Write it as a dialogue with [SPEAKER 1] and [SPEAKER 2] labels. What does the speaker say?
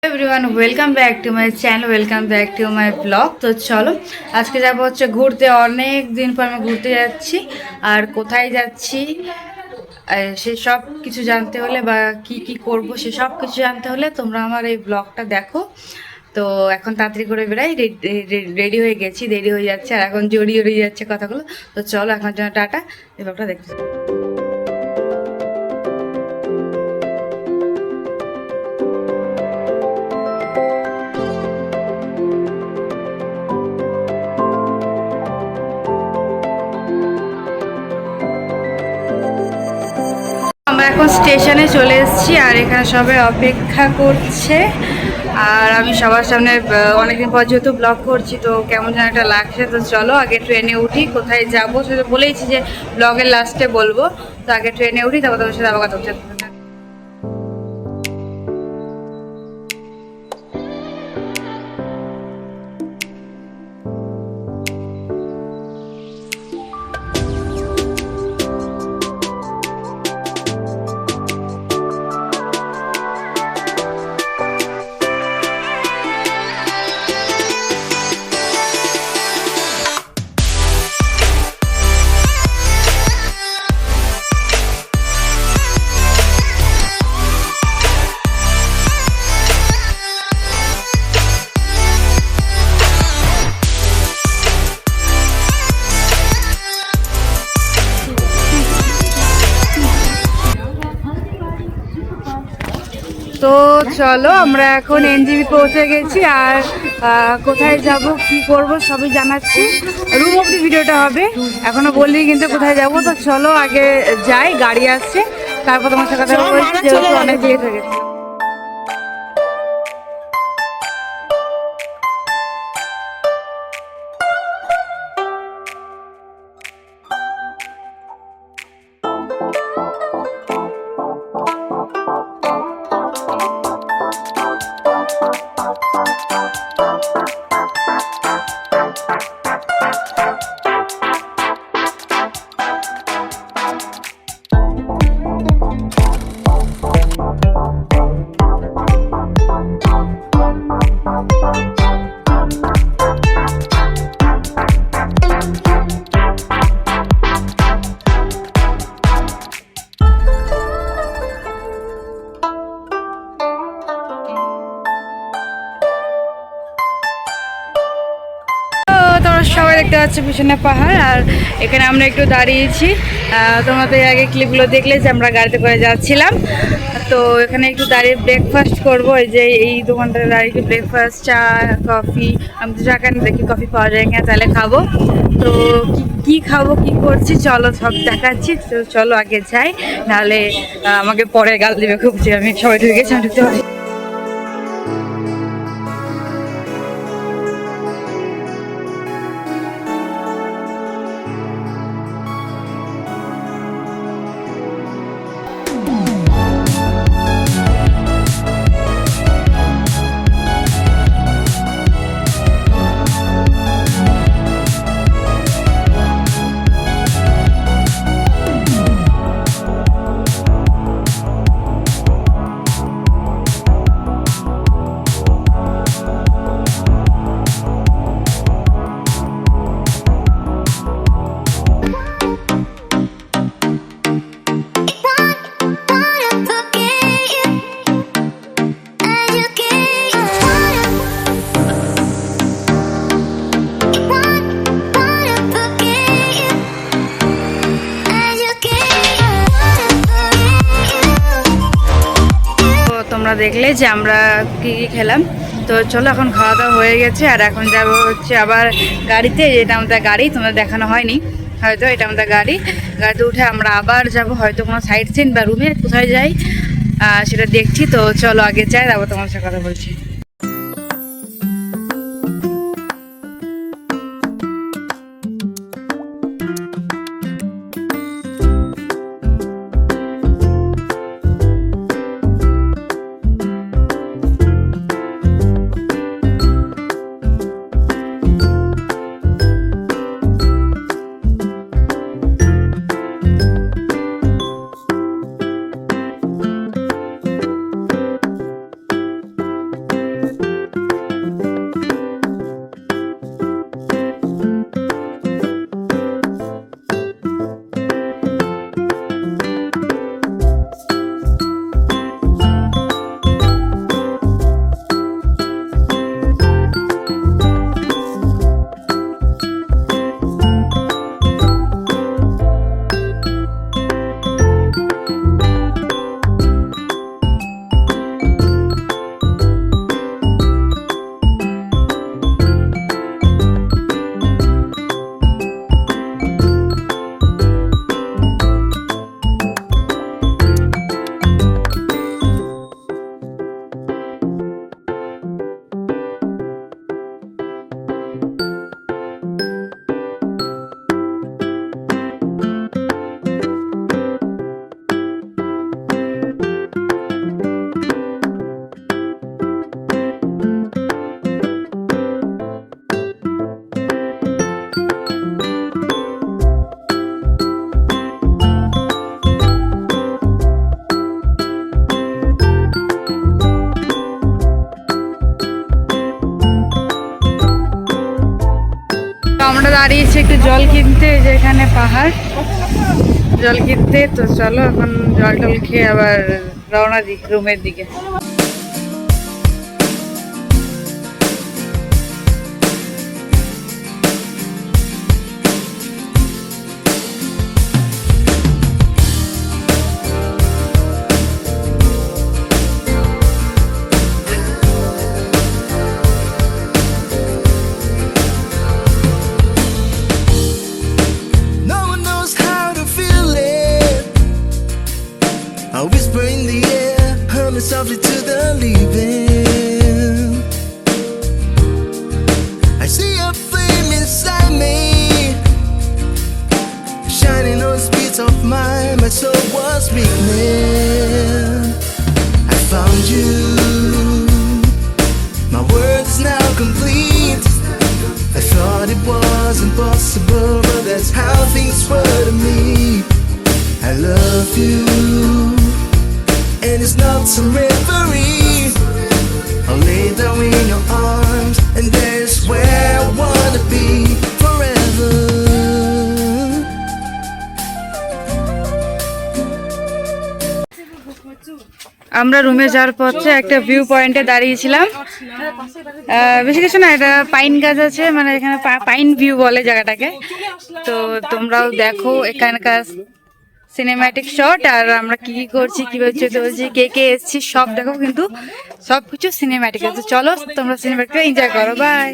[SPEAKER 1] Everyone welcome back to my channel, welcome back to my blog. তো চলো আজকে যাবো হচ্ছে ঘুরতে। অনেক দিন পর আমি ঘুরতে যাচ্ছি, আর কোথায় যাচ্ছি সে সব কিছু জানতে হলে বা কি কি করব সে সব কিছু জানতে হলে তোমরা আমার এই ব্লগটা দেখো। তো এখন তাড়াতাড়ি করে বেরাই, রেডি হয়ে গেছি, দেরি হয়ে যাচ্ছে আর এখন জড়িয়ে যাচ্ছে কথাগুলো। তো চলো এখন জন্য টাটা, এই ব্লগটা দেখতে। আমরা এখন স্টেশনে চলে এসেছি আর এখানে সবাই অপেক্ষা করছে। আর আমি সবার সামনে অনেকদিন পর যেহেতু ব্লগ করছি তো কেমন যেন একটা লাগছে। তো চলো আগে ট্রেনে উঠি, কোথায় যাবো সেটা বলেইছি যে ব্লগের লাস্টে বলবো। তো আগে ট্রেনে উঠি, তারপর তোমার সাথে আবার কথা হচ্ছে। তো চলো আমরা এখন এনজিবি পৌঁছে গেছি, আর কোথায় যাব কি করব সবই জানাচ্ছি। রুম অব্দি ভিডিওটা হবে, এখনো বললি কিন্তু কোথায় যাব। তো চলো আগে যাই, গাড়ি আসছে তারপর তোমার সাথে কথা বলছি, যেহেতু অনেক লেট হয়ে গেছে। সবাই দেখতে পাচ্ছি পিছনে পাহাড়, আর এখানে আমরা একটু দাঁড়িয়েছি। তোমাদের আগে ক্লিপগুলো দেখলে যে আমরা গাড়িতে করে যাচ্ছিলাম। তো এখানে একটু দাঁড়িয়ে ব্রেকফাস্ট করবো। এই যে এই দোকানটাতে দাঁড়িয়ে একটু ব্রেকফাস্ট, চা, কফি, আমি তো চা কেন দেখি কফি পাওয়া যায় কিনা, তাহলে খাবো। তো কি খাবো কি করছি চলো সব দেখাচ্ছি। তো চলো আগে যাই, নাহলে আমাকে পরে গাল দেবে খুব যে আমি সবাই ঢুকে গেছি, আমি ঢুকতে পারি। তোমরা দেখলে যে আমরা কি কি খেলাম। তো চলো এখন খাওয়া দাওয়া হয়ে গেছে, আর এখন যাবো হচ্ছে আবার গাড়িতে। এটা আমাদের গাড়ি, তোমাদের দেখানো হয়নি হয়তো, এটা আমাদের গাড়ি। গাড়িতে উঠে আমরা আবার যাব হয়তো কোনো সাইড সিন বা রুমে কোথায় যাই সেটা দেখছি। তো চলো আগে যাই, তারপর তোমার সাথে কথা বলছি। দাঁড়িয়েছি একটু জল কিনতে, এই যে এখানে পাহাড়, জল কিনতে। তো চলো এখন জল টল খেয়ে আবার রওনা দিই রুমের দিকে।
[SPEAKER 2] No one knows how to feel it. I whisper in the air, humming softly to the leaving. I see a flame inside me, shining on the speeds of mine. My soul was weakening. I found you. My world is now complete. I thought it was impossible, but that's how things were to me. I love you, and it's not some reverie. I'll lay down in your arms, and there's where I wanna be forever.
[SPEAKER 1] আমরা রুমে যাওয়ার পথে একটা view পয়েন্টে দাঁড়িয়েছিলাম। বেশি কিছু না, এটা পাইন গাছ আছে, মানে এখানে পাইন ভিউ বলে জায়গাটাকে। তো তোমরাও দেখো এখানকার সিনেম্যাটিক শট, আর আমরা কি কি করছি, কিভাবে চলতে বলছি, কে কে এসছি সব দেখো, কিন্তু সব কিছু সিনেম্যাটিক আছে। চলো তোমরা সিনেম্যাটিক এনজয় করো, বাই।